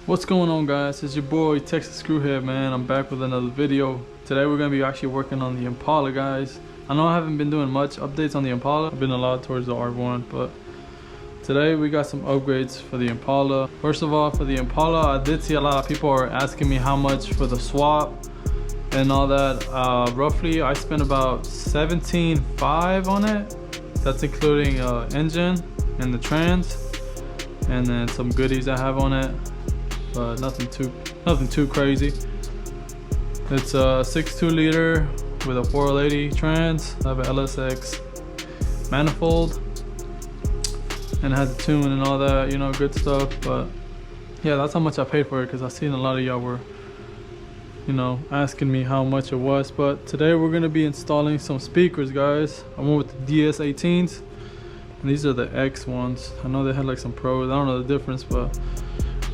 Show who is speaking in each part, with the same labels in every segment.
Speaker 1: What's going on, guys? It's your boy Texas Screwhead, man. I'm back with another video. Today we're gonna be actually working on the Impala, guys. I know I haven't been doing much updates on the Impala. I've been a lot towards the R1, but today we got some upgrades for the Impala. First of all, for the Impala, I did see a lot of people are asking me how much for the swap and all that. Roughly I spent about $17,500 on it. That's including engine and the trans, and then some goodies I have on it, but nothing too crazy. It's a 6.2 liter with a 480 trans. I have an LSX manifold, and it has a tune and all that, you know, good stuff. But yeah, that's how much I paid for it, because I seen a lot of y'all were, you know, asking me how much it was. But today we're gonna be installing some speakers, guys. I went with the DS18s, and these are the X ones. I know they had like some pros, I don't know the difference, but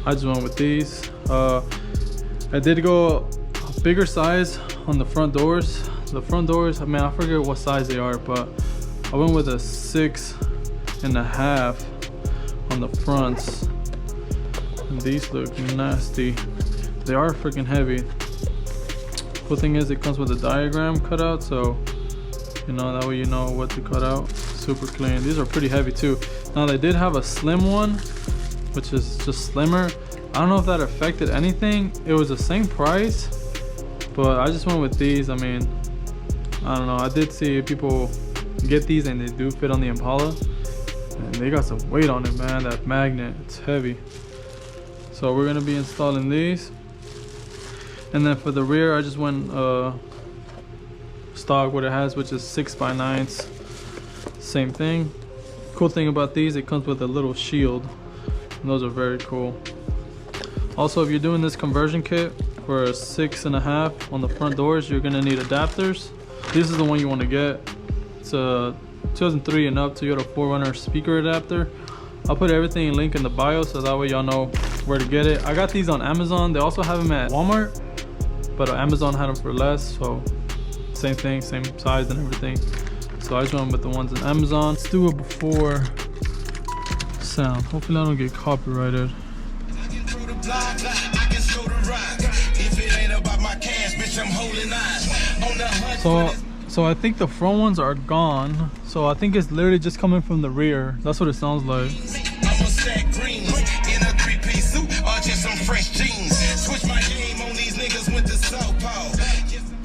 Speaker 1: I just went with these. I did go a bigger size on the front doors. The front doors, I mean, I forget what size they are, but I went with a 6.5 on the fronts. And these look nasty. They are freaking heavy. Cool thing is it comes with a diagram cut out, so you know, that way you know what to cut out. Super clean. These are pretty heavy too. Now they did have a slim one, which is just slimmer. I don't know if that affected anything. It was the same price, but I just went with these. I mean, I don't know, I did see people get these and they do fit on the Impala, and they got some weight on it, man. That magnet, it's heavy. So we're gonna be installing these. And then for the rear, I just went stock what it has, which is 6x9s. Same thing. Cool thing about these, it comes with a little shield, and those are very cool. Also, if you're doing this conversion kit for a 6.5 on the front doors, you're gonna need adapters. This is the one you want to get. It's a 2003 and up Toyota 4Runner speaker adapter. I'll put everything link in the bio, so that way y'all know where to get it. I got these on Amazon. They also have them at Walmart, but Amazon had them for less, so same thing, same size and everything. So I just went with the ones on Amazon. Let's do it before sound. Hopefully I don't get copyrighted. So I think the front ones are gone. So I think it's literally just coming from the rear. That's what it sounds like.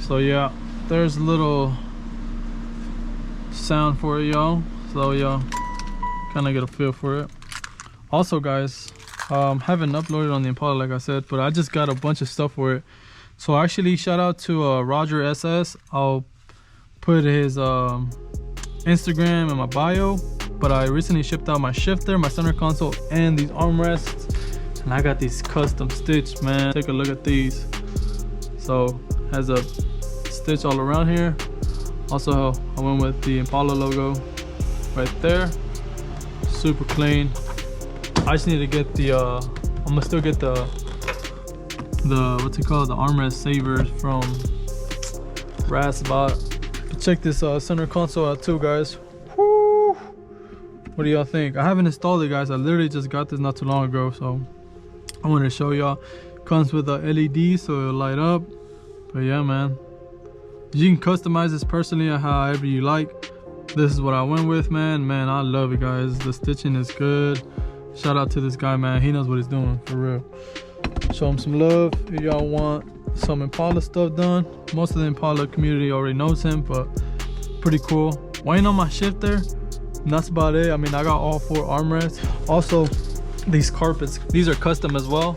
Speaker 1: So yeah, there's a little sound for y'all, so y'all kind of get a feel for it. Also, guys, haven't uploaded on the Impala like I said, but I just got a bunch of stuff for it. So actually, shout out to RogerSS. I'll put his Instagram in my bio, but I recently shipped out my shifter, my center console, and these armrests, and I got these custom stitched, man. Take a look at these. So has a stitch all around here. Also, I went with the Impala logo right there. Super clean. I just need to get the I'm gonna still get the what's it called, the armrest savers from Rasbot. Check this center console out too, guys. Woo! What do y'all think? I haven't installed it, guys. I literally just got this not too long ago, so I wanted to show y'all. Comes with a LED, so it'll light up. But yeah, man, you can customize this personally however you like. This is what I went with, man. I love it, guys. The stitching is good. Shout out to this guy, man. He knows what he's doing, for real. Show him some love if y'all want some Impala stuff done. Most of the Impala community already knows him, but pretty cool. Waiting on my shifter, and that's about it. I mean, I got all 4 armrests. Also, these carpets, these are custom as well.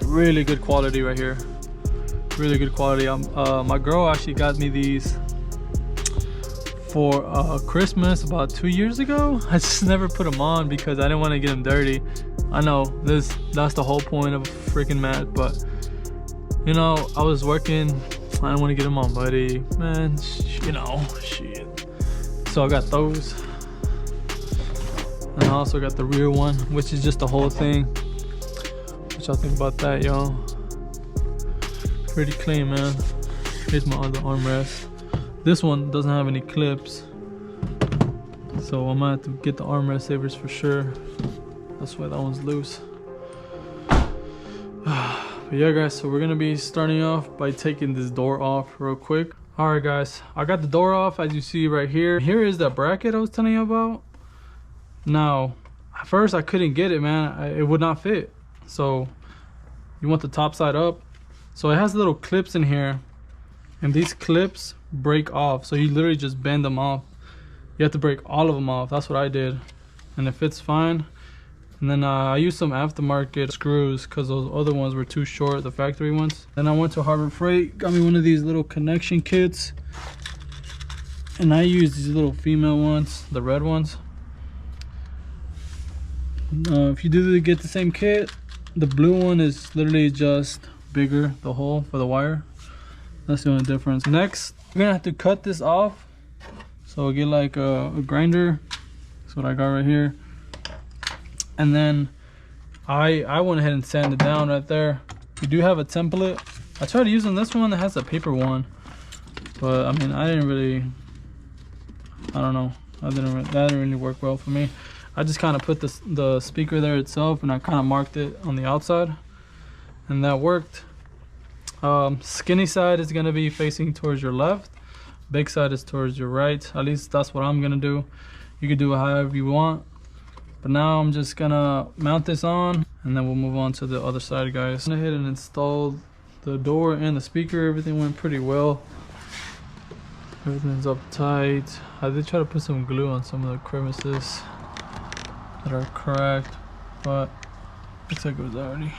Speaker 1: Really good quality right here. Really good quality. My girl actually got me these for Christmas about 2 years ago. I just never put them on because I didn't want to get them dirty. I know that's the whole point of a freaking mat, but you know, I was working, I didn't want to get them all muddy, man. You know, shit. So I got those, and I also got the rear one, which is just the whole thing. What y'all think about that, y'all? Pretty clean, man. Here's my other armrest. This one doesn't have any clips, so I'm gonna have to get the armrest savers for sure. That's why that one's loose. But yeah guys, so we're gonna be starting off by taking this door off real quick. All right guys, I got the door off as you see right here. Here is the bracket I was telling you about. Now at first I couldn't get it, man. It would not fit. So you want the top side up. So it has little clips in here, and these clips break off, so you literally just bend them off. You have to break all of them off. That's what I did, and it fits fine. And then I used some aftermarket screws because those other ones were too short, the factory ones. Then I went to Harbor Freight, got me one of these little connection kits, and I used these little female ones, the red ones. If you do get the same kit, the blue one is literally just bigger, the hole for the wire. That's the only difference. Next, we're gonna have to cut this off. So we'll get like a grinder. That's what I got right here. And then I went ahead and sanded it down right there. We do have a template. I tried using this one that has a paper one, but I mean, I don't know. That didn't really work well for me. I just kind of put the speaker there itself, and I kind of marked it on the outside, and that worked. Skinny side is gonna be facing towards your left. Big side is towards your right. At least that's what I'm gonna do. You can do it however you want. But now I'm just gonna mount this on, and then we'll move on to the other side, guys. I went ahead and installed the door and the speaker. Everything went pretty well. Everything's up tight. I did try to put some glue on some of the crevices that are cracked, but looks like it was already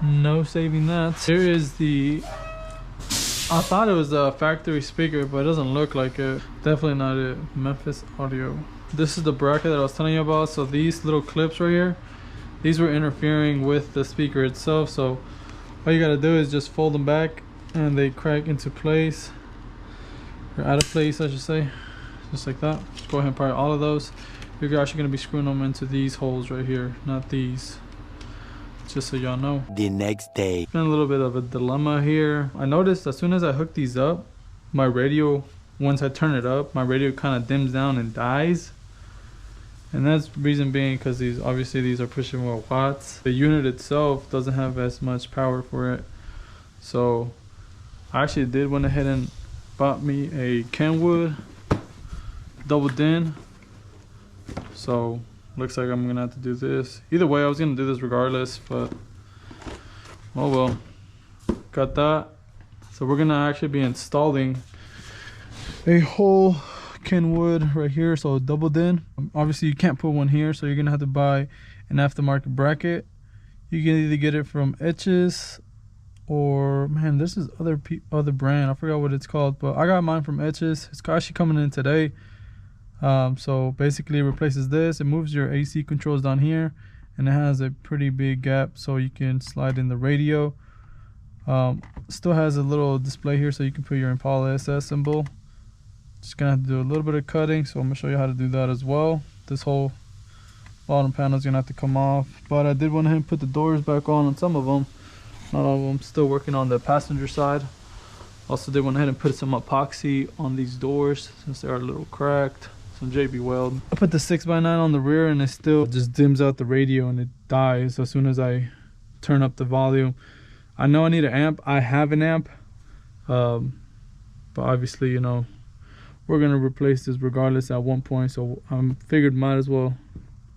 Speaker 1: no saving that. Here is the, I thought it was a factory speaker, but it doesn't look like it. Definitely not it. Memphis Audio. This is the bracket that I was telling you about. So these little clips right here, these were interfering with the speaker itself. So all you gotta do is just fold them back, and they crack into place, or out of place I should say, just like that. Just go ahead and pry all of those. You're actually gonna be screwing them into these holes right here, not these, just so y'all know.
Speaker 2: The next day,
Speaker 1: Been a little bit of a dilemma here. I noticed as soon as I hook these up, my radio, once I turn it up, my radio kind of dims down and dies. And that's the reason being because these are pushing more watts. The unit itself doesn't have as much power for it. So I actually did went ahead and bought me a Kenwood double din. So looks like I'm gonna have to do this. Either way, I was gonna do this regardless, but oh well. Got that. So we're gonna actually be installing a whole Kenwood right here, so double din. Obviously you can't put one here, so you're gonna have to buy an aftermarket bracket. You can either get it from Etches, or man, this is other brand, I forgot what it's called, but I got mine from Etches. It's actually coming in today. So basically it replaces this. It moves your AC controls down here, and it has a pretty big gap so you can slide in the radio. Still has a little display here so you can put your Impala SS symbol. Just gonna have to do a little bit of cutting, so I'm gonna show you how to do that as well. This whole bottom panel is gonna have to come off, but I did went ahead and put the doors back on some of them, not all of them. Still working on the passenger side. Also did went ahead and put some epoxy on these doors since they are a little cracked, some JB Weld. I put the 6x9 on the rear, and it still just dims out the radio and it dies as soon as I turn up the volume. I know I need an amp. I have an amp, but obviously, you know, we're gonna replace this regardless at one point, so I figured might as well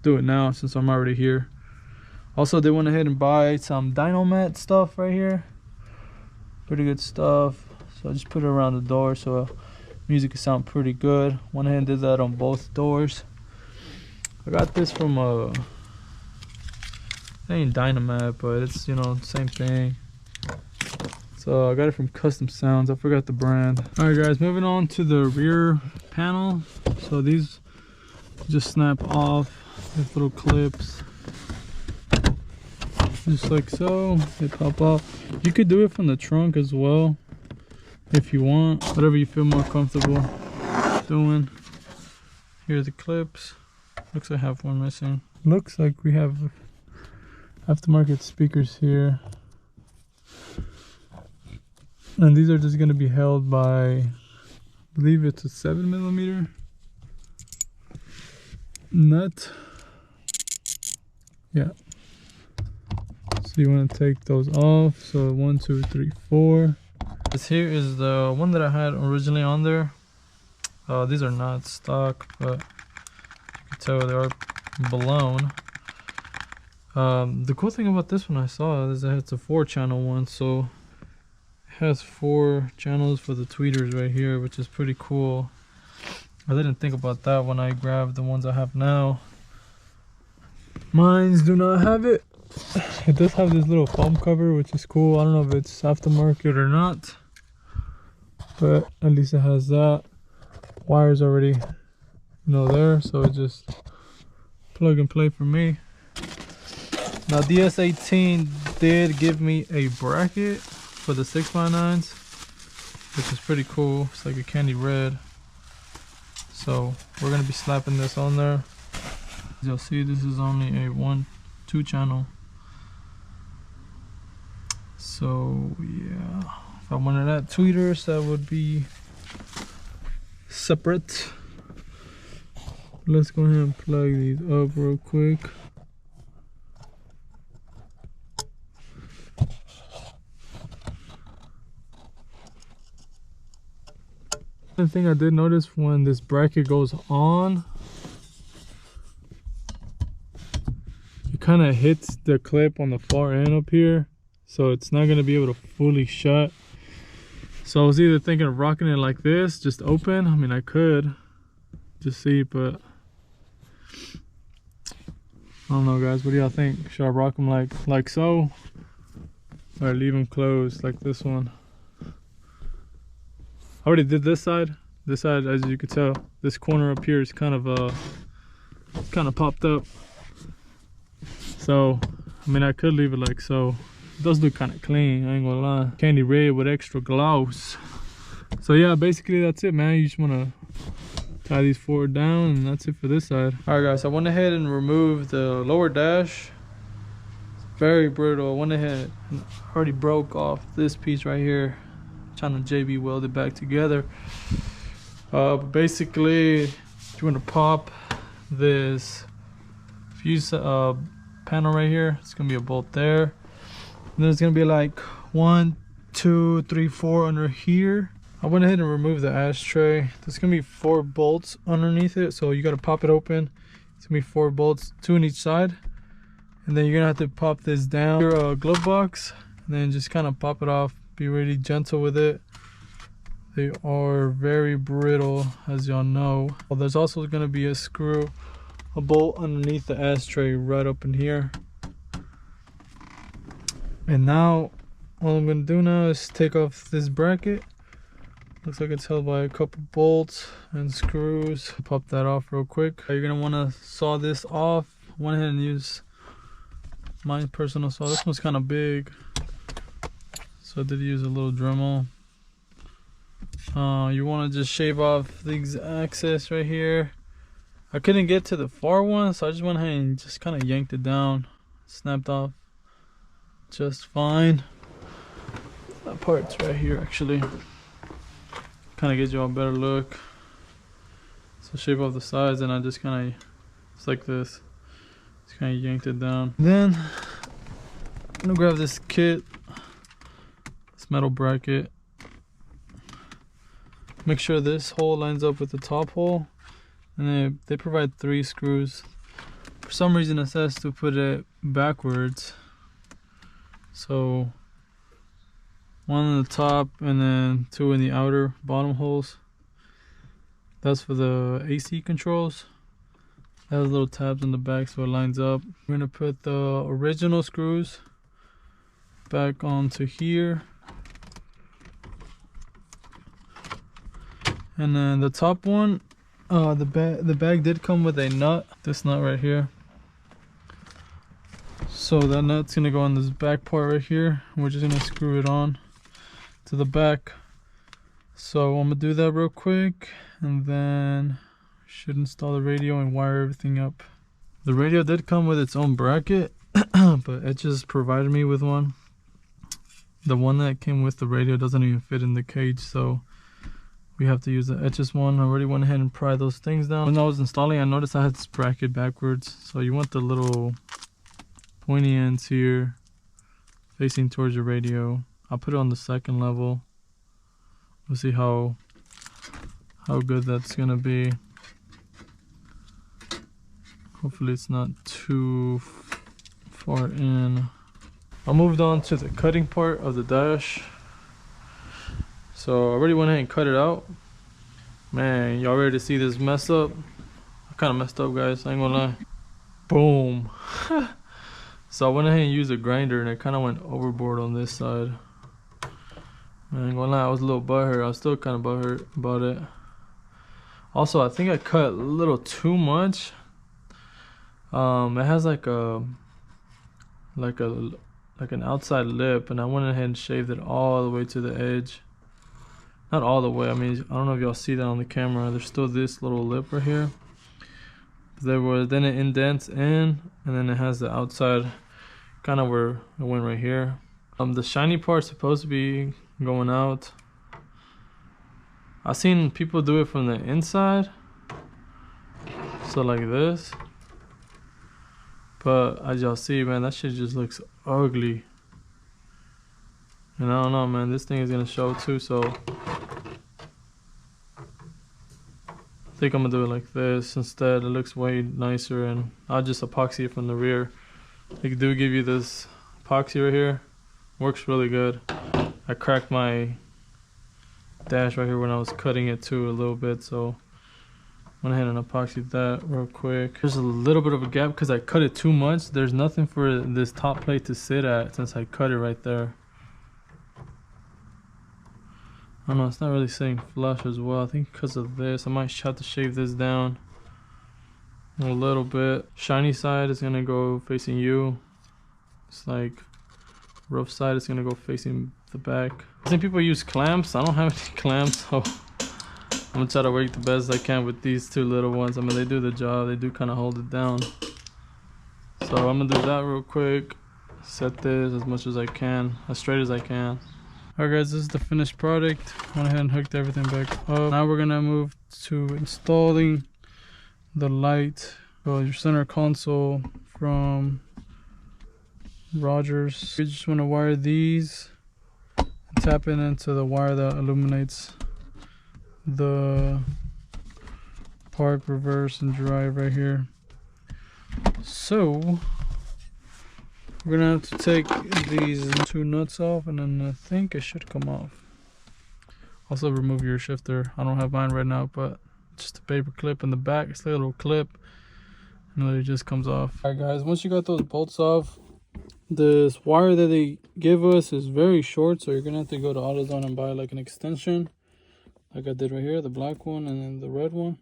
Speaker 1: do it now since I'm already here. Also, they went ahead and buy some Dynomat stuff right here. Pretty good stuff. So I just put it around the door so music can sound pretty good. Went ahead and did that on both doors. I got this from it ain't Dynomat, but it's, you know, same thing. So I got it from Custom Sounds. I forgot the brand. All right, guys, moving on to the rear panel. So these just snap off with little clips, just like so. They pop off. You could do it from the trunk as well if you want, whatever you feel more comfortable doing. Here are the clips. Looks like I have one missing. Looks like we have aftermarket speakers here. And these are just going to be held by, I believe it's a 7mm nut. Yeah. So you want to take those off. So 1, 2, 3, 4. This here is the one that I had originally on there. These are not stock, but you can tell they are blown. The cool thing about this one I saw is that it's a 4-channel one, so it has 4 channels for the tweeters right here, which is pretty cool. I didn't think about that when I grabbed the ones I have now. Mines do not have it. It does have this little foam cover, which is cool. I don't know if it's aftermarket or not, but at least it has that. Wires already, there, so it just plug and play for me. Now DS18 did give me a bracket for the 6x9s, which is pretty cool. It's like a candy red. So we're gonna be slapping this on there. As you'll see, this is only a 1-2 channel. So yeah, if I wanted that tweeters, that would be separate. Let's go ahead and plug these up real quick. The thing I did notice, when this bracket goes on, it kind of hits the clip on the far end up here, so it's not going to be able to fully shut. So I was either thinking of rocking it like this, just open. I mean, I could just see, but I don't know, guys. What do y'all think? Should I rock them like so, or leave them closed like this one? I already did this side. This side, as you can tell, this corner up here is kind of popped up. So, I mean, I could leave it like so. It does look kind of clean, I ain't gonna lie. Candy red with extra gloss. So yeah, basically that's it, man. You just wanna tie these 4 down, and that's it for this side. All right, guys, I went ahead and removed the lower dash. It's very brittle. I went ahead and already broke off this piece right here, trying to JB weld it back together. But basically, you want to pop this fuse panel right here. It's gonna be a bolt there, and there's gonna be like 1, 2, 3, 4 under here. I went ahead and removed the ashtray. There's gonna be 4 bolts underneath it, so you gotta pop it open. It's gonna be 4 bolts, 2 on each side, and then you're gonna have to pop this down your glove box, and then just kind of pop it off. Be really gentle with it. They are very brittle, as y'all know. Well, there's also gonna be a bolt underneath the ashtray right up in here. And now, all I'm gonna do now is take off this bracket. Looks like it's held by a couple bolts and screws. Pop that off real quick. You're gonna wanna saw this off. I went ahead and use my personal saw. This one's kind of big, so I did use a little Dremel. You want to just shave off the axis right here. I couldn't get to the far one, so I just went ahead and just kind of yanked it down. Snapped off just fine. That part's right here, actually. Kind of gives you a better look. So shave off the sides, and I just kind of, it's like this. Just kind of yanked it down. Then I'm gonna grab this kit, this metal bracket. Make sure this hole lines up with the top hole, and then they provide 3 screws. For some reason it says to put it backwards, so 1 on the top and then 2 in the outer bottom holes. That's for the AC controls. It has little tabs in the back so it lines up. We're gonna put the original screws back onto here. And then the top one, the bag did come with a nut, this nut right here. So that nut's gonna go on this back part right here. We're just gonna screw it on to the back. So I'm gonna do that real quick, and then should install the radio and wire everything up. The radio did come with its own bracket, but it just provided me with one. The one that came with the radio doesn't even fit in the cage, so we have to use the HS one. I already went ahead and pried those things down. When I was installing, I noticed I had this bracket backwards, so you want the little pointy ends here facing towards your radio. I'll put it on the second level. We'll see how good that's gonna be. Hopefully it's not too far in. I moved on to the cutting part of the dash. So I already went ahead and cut it out. Man, y'all ready to see this mess up? I kind of messed up, guys, I ain't gonna lie. Boom. So I went ahead and used a grinder and it kind of went overboard on this side. Man, I ain't gonna lie, I was a little butthurt. I was still kind of butthurt about it. Also, I think I cut a little too much. It has like an outside lip, and I went ahead and shaved it all the way to the edge. Not all the way, I mean, I don't know if y'all see that on the camera. There's still this little lip right here. Then it indents in, and then it has the outside kind of where it went right here. The shiny part's supposed to be going out. I've seen people do it from the inside, so like this. But as y'all see, man, that shit just looks ugly. And I don't know, man, this thing is gonna show too, so I think I'm gonna do it like this instead. It looks way nicer, and I'll just epoxy it from the rear. They do give you this epoxy right here. Works really good. I cracked my dash right here when I was cutting it too a little bit, so went ahead and epoxied that real quick. There's a little bit of a gap because I cut it too much. There's nothing for this top plate to sit at since I cut it right there. I don't know, it's not really sitting flush as well. I think because of this, I might have to shave this down a little bit. Shiny side is gonna go facing you. It's like rough side is gonna go facing the back. I think people use clamps. I don't have any clamps, so I'm gonna try to work the best I can with these two little ones. I mean, they do the job. They do kind of hold it down. So I'm gonna do that real quick. Set this as much as I can, as straight as I can. Alright guys, this is the finished product. Went ahead and hooked everything back up. Now we're gonna move to installing the light. So your center console from Rogers. You just want to wire these and tap it into the wire that illuminates the park, reverse, and drive right here. So we're gonna have to take these two nuts off, and then I think it should come off. Also remove your shifter. I don't have mine right now, but just a paper clip in the back. It's like a little clip, and it just comes off. Alright guys, once you got those bolts off, this wire that they give us is very short, so you're gonna have to go to AutoZone and buy like an extension, like I did right here, the black one and then the red one.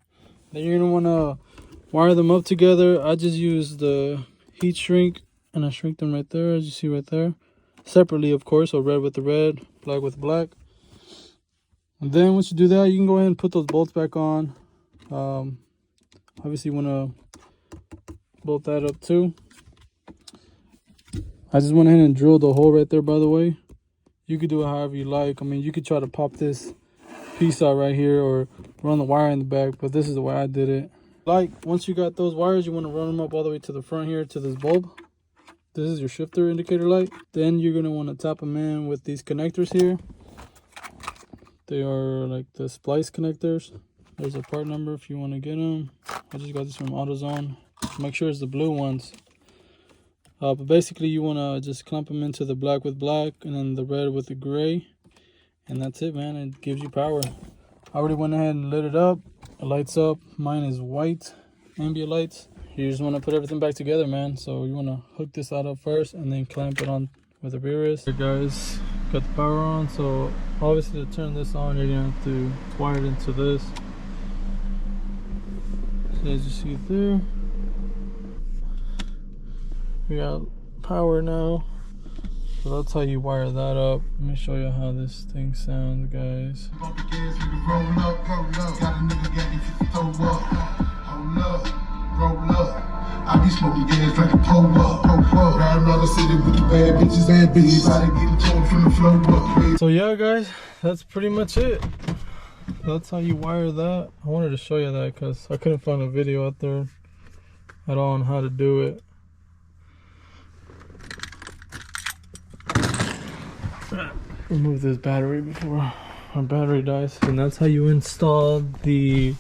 Speaker 1: Then you're gonna wanna wire them up together. I just use the heat shrink, and I shrink them right there, as you see right there, separately of course, so red with the red, black with black. And then once you do that, you can go ahead and put those bolts back on. Obviously you want to bolt that up too. I just went ahead and drilled the hole right there, by the way. You could do it however you like. I mean, you could try to pop this piece out right here or run the wire in the back, but this is the way I did it. Like, once you got those wires, you want to run them up all the way to the front here to this bulb. This is your shifter indicator light. Then you're going to want to tap them in with these connectors here. They are like the splice connectors. There's a part number if you want to get them. I just got this from AutoZone. Make sure it's the blue ones. But basically you want to just clamp them into the black with black and then the red with the gray. And that's it, man. It gives you power. I already went ahead and lit it up. It lights up. Mine is white ambient lights. You just want to put everything back together, man. So you want to hook this side up first and then clamp it on with a rear wrist. Hey guys, got the power on. So obviously to turn this on, you're gonna have to wire it into this. So as you see there, we got power now. So that's how you wire that up. Let me show you how this thing sounds, guys. I be smoking gas, drinking pull up. Riding around the city with the bad bitches and bitches. I get told from the flow up. So yeah, guys, that's pretty much it. That's how you wire that. I wanted to show you that because I couldn't find a video out there at all on how to do it. remove this battery before our battery dies. And that's how you install the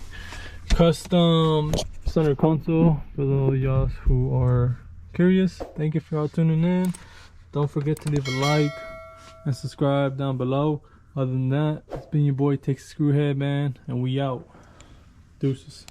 Speaker 1: custom center console, for those of y'all who are curious. Thank you for all tuning in. Don't forget to leave a like and subscribe down below. Other than that, it's been your boy Texas Screwhead, man, and we out. Deuces.